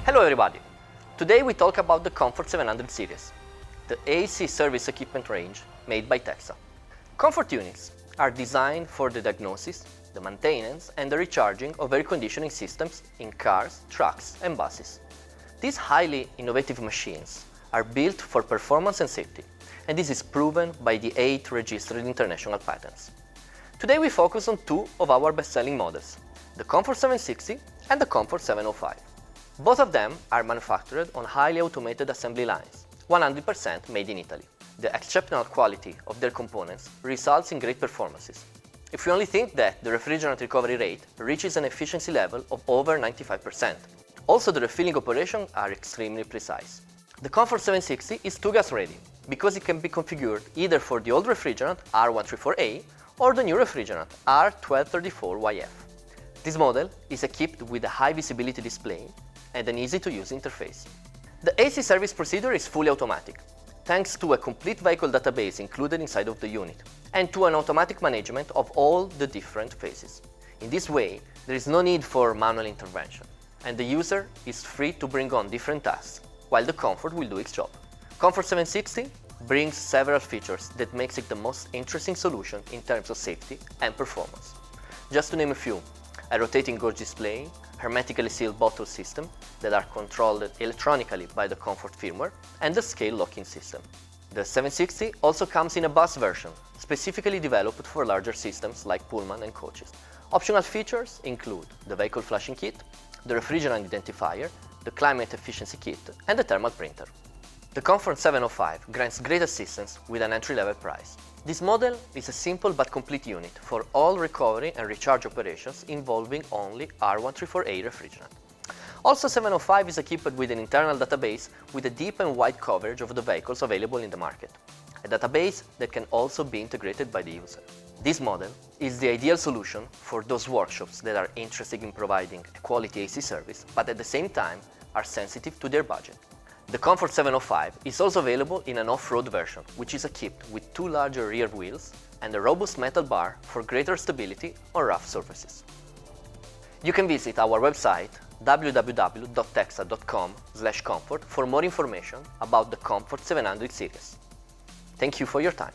Hello everybody! Today we talk about the KONFORT 700 series, the AC service equipment range made by Teksa. KONFORT units are designed for the diagnosis, the maintenance and the recharging of air conditioning systems in cars, trucks and buses. These highly innovative machines are built for performance and safety, and this is proven by the 8 registered international patents. Today we focus on 2 of our best-selling models, the KONFORT 760 and the KONFORT 705. Both of them are manufactured on highly automated assembly lines, 100% made in Italy. The exceptional quality of their components results in great performances. If you only think that the refrigerant recovery rate reaches an efficiency level of over 95%. Also, the refilling operations are extremely precise. The KONFORT 760 is 2-gas ready because it can be configured either for the old refrigerant R134A or the new refrigerant R1234YF. This model is equipped with a high visibility display and an easy-to-use interface. The AC service procedure is fully automatic, thanks to a complete vehicle database included inside of the unit, and to an automatic management of all the different phases. In this way, there is no need for manual intervention, and the user is free to bring on different tasks, while the KONFORT will do its job. KONFORT 760 brings several features that makes it the most interesting solution in terms of safety and performance. Just to name a few: a rotating gauge display, hermetically sealed bottle system that are controlled electronically by the KONFORT firmware, and the scale locking system. The 760 also comes in a bus version, specifically developed for larger systems like Pullman and coaches. Optional features include the vehicle flashing kit, the refrigerant identifier, the climate efficiency kit, and the thermal printer. The KONFORT 705 grants great assistance with an entry-level price. This model is a simple but complete unit for all recovery and recharge operations involving only R134A refrigerant. Also, 705 is equipped with an internal database with a deep and wide coverage of the vehicles available in the market, a database that can also be integrated by the user. This model is the ideal solution for those workshops that are interested in providing a quality AC service but at the same time are sensitive to their budget. The KONFORT 705 is also available in an off-road version, which is equipped with 2 larger rear wheels and a robust metal bar for greater stability on rough surfaces. You can visit our website www.teksa.com/komfort for more information about the KONFORT 700 series. Thank you for your time.